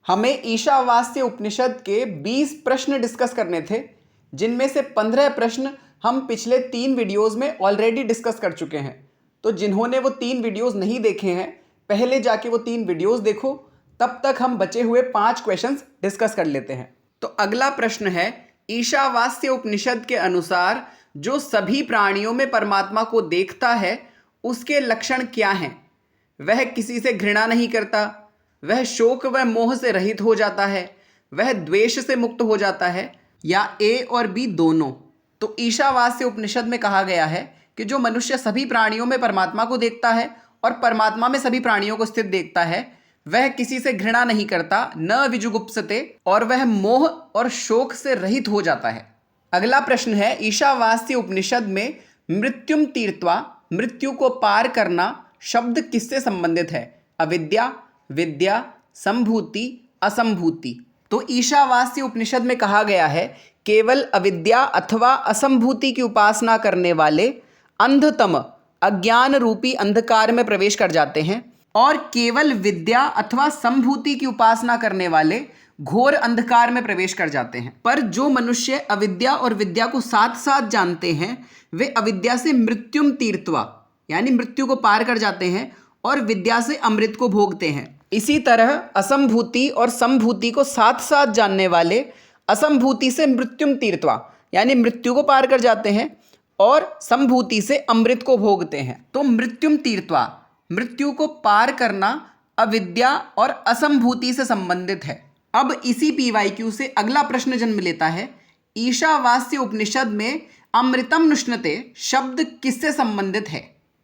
हमें ईशावास्य उपनिषद के 20 प्रश्न डिस्कस करने थे, जिनमें से 15 प्रश्न हम पिछले 3 वीडियोस में ऑलरेडी डिस्कस कर चुके हैं। तो जिन्होंने वो 3 वीडियोस नहीं देखे हैं, पहले जाके वो 3 वीडियोस देखो, तब तक हम बचे हुए 5 क्वेश्चंस डिस्कस कर लेते हैं। तो अगला प्रश्न है, ईशावास्य उपनिषद के अनुसार जो सभी प्राणियों में परमात्मा को देखता है उसके लक्षण क्या हैं? वह किसी से घृणा नहीं करता, वह शोक व मोह से रहित हो जाता है, वह द्वेष से मुक्त हो जाता है, या ए और बी दोनों। तो ईशावास्य उपनिषद में कहा गया है कि जो मनुष्य सभी प्राणियों में परमात्मा को देखता है और परमात्मा में सभी प्राणियों को स्थित देखता है, वह किसी से घृणा नहीं करता, न विजुगुप्सते, और वह मोह और शोक से रहित हो जाता है। अगला प्रश्न है, ईशावास्य उपनिषद में मृत्युम तीर्त्वा, मृत्यु को पार करना शब्द किससे संबंधित है? अविद्या, विद्या, संभूति, असंभूति। तो ईशावास्य उपनिषद में कहा गया है, केवल अविद्या अथवा असंभूति की उपासना करने वाले अंधतम अज्ञान रूपी अंधकार में प्रवेश कर जाते हैं, और केवल विद्या अथवा संभूति की उपासना करने वाले घोर अंधकार में प्रवेश कर जाते हैं। पर जो मनुष्य अविद्या और विद्या को साथ साथ जानते हैं, वे अविद्या से मृत्युम तीर्त्वा, यानी मृत्यु को पार कर जाते हैं, और विद्या से अमृत को भोगते हैं। इसी तरह असंभूति और संभूति को साथ साथ जानने वाले असंभूति से मृत्युम तीर्त्वा, यानी मृत्यु को पार कर जाते हैं, और संभूति से अमृत को भोगते हैं। तो मृत्युम तीर्त्वा, मृत्यु को पार करना अविद्या और असंभूति से संबंधित है। अब इसी पीवाईक्यू से अगला प्रश्न जन्म लेता है, ईशावास्य उपनिषद में अमृतम नुष्णते शब्द किससे संबंधित है?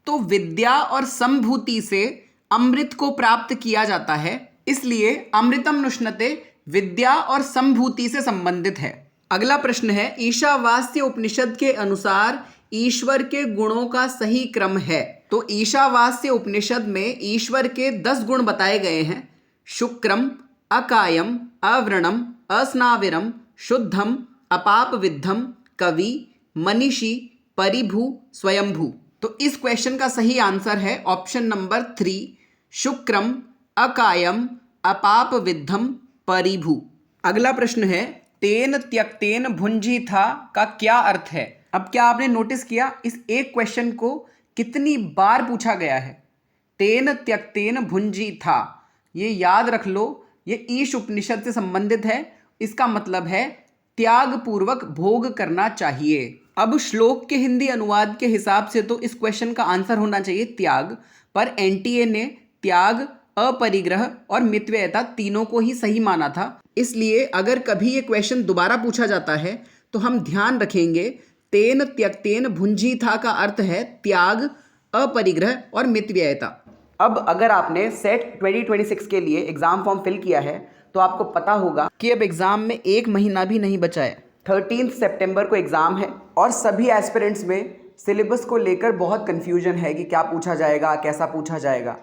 तो विद्या और संभूति से अमृत को प्राप्त किया जाता है, इसलिए अमृतम नुष्णते विद्या और संभूति से संबंधित है। अगला प्रश्न है, ईशावास्य उपनिषद के अनुसार ईश्वर के गुणों का सही क्रम है? तो ईशावास्य उपनिषद में ईश्वर के 10 गुण बताए गए हैं। शुक्रम, अकायम, अव्रणम, अस्नाविरम, शुद्धम, अपाप विद्धम, कवि, मनीषी, परिभू, स्वयंभू। तो इस क्वेश्चन का सही आंसर है ऑप्शन नंबर 3, शुक्रम, अकायम, अपाप विद्धम, परिभू। अगला प्रश्न है, तेन त्यक्तेन भुंजीथा का क्या अर्थ है? अब क्या आपने नोटिस किया, इस एक क्वेश्चन को कितनी बार पूछा गया है? तेन त्यक्तेन भुंजीथा, ये याद रख लो, ये ईश उपनिषद से संबंधित है। इसका मतलब है त्याग पूर्वक भोग करना चाहिए। अब श्लोक के हिंदी अनुवाद के हिसाब से तो इस क्वेश्चन का आंसर होना चाहिए त्याग, पर एनटीए ने त्याग, अपरिग्रह और मितव्ययता तीनों को ही सही माना था। इसलिए अगर कभी ये क्वेश्चन दोबारा पूछा जाता है तो हम ध्यान रखेंगे, तेन त्यक्तेन भुंजीथा का अर्थ है त्याग, अपरिग्रह और मितव्ययता। अब अगर आपने सेट 2026 के लिए एग्जाम फॉर्म फिल किया है तो आपको पता होगा कि अब एग्जाम में 1 महीना भी नहीं बचा है। 13 सितंबर को एग्जाम है, और सभी एस्पिरेंट्स में सिलेबस को लेकर बहुत कन्फ्यूजन है कि क्या पूछा जाएगा, कैसा पूछा जाएगा।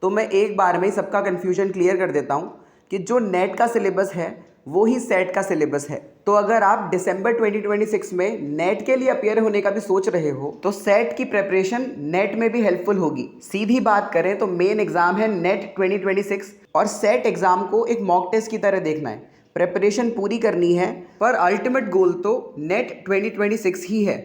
तो मैं एक बार में ही सबका कन्फ्यूजन क्लियर कर देता हूँ कि जो नेट का सिलेबस है वो ही सेट का सिलेबस है। तो अगर आप दिसंबर 2026 में नेट के लिए अपियर होने का भी सोच रहे हो तो सेट की प्रेपरेशन नेट में भी हेल्पफुल होगी। सीधी बात करें तो मेन एग्जाम है नेट 2026, और सेट एग्जाम को एक मॉक टेस्ट की तरह देखना है। प्रेपरेशन पूरी करनी है, पर अल्टीमेट गोल तो नेट 2026 ही है।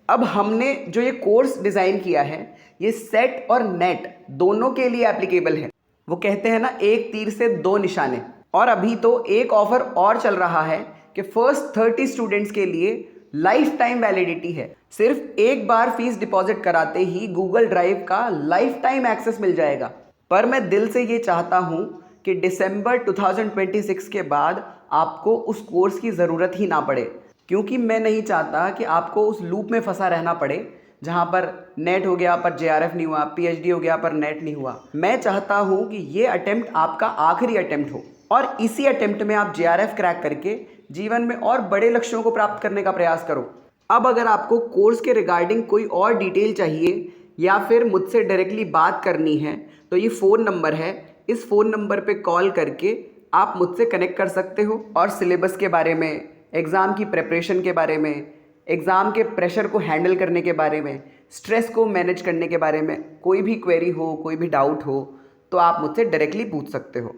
अब हमने जो ये कोर्स डिज़ाइन किया है, ये सेट और नेट दोनों के लिए एप्लीकेबल है। वो कहते हैं ना, एक तीर से 2 निशाने। और अभी तो एक ऑफर और चल रहा है कि फर्स्ट 30 स्टूडेंट्स के लिए लाइफ टाइम वैलिडिटी है। सिर्फ एक बार फीस डिपॉजिट कराते ही गूगल ड्राइव का लाइफ टाइम एक्सेस मिल जाएगा। पर मैं दिल से ये चाहता हूँ कि दिसंबर 2026 के बाद आपको उस कोर्स की ज़रूरत ही ना पड़े, क्योंकि मैं नहीं चाहता कि आपको उस लूप में फंसा रहना पड़े जहाँ पर नेट हो गया पर जेआरएफ नहीं हुआ, पीएचडी हो गया पर नेट नहीं हुआ। मैं चाहता हूँ कि ये अटेम्प्ट आपका आखिरी अटेम्प्ट हो, और इसी अटेम्प्ट में आप जेआरएफ क्रैक करके जीवन में और बड़े लक्ष्यों को प्राप्त करने का प्रयास करो। अब अगर आपको कोर्स के रिगार्डिंग कोई और डिटेल चाहिए या फिर मुझसे डायरेक्टली बात करनी है तो ये फ़ोन नंबर है, इस फ़ोन नंबर पे कॉल करके आप मुझसे कनेक्ट कर सकते हो, और सिलेबस के बारे में, एग्ज़ाम की प्रिपरेशन के बारे में, एग्ज़ाम के प्रेशर को हैंडल करने के बारे में, स्ट्रेस को मैनेज करने के बारे में कोई भी क्वेरी हो, कोई भी डाउट हो तो आप मुझसे डायरेक्टली पूछ सकते हो।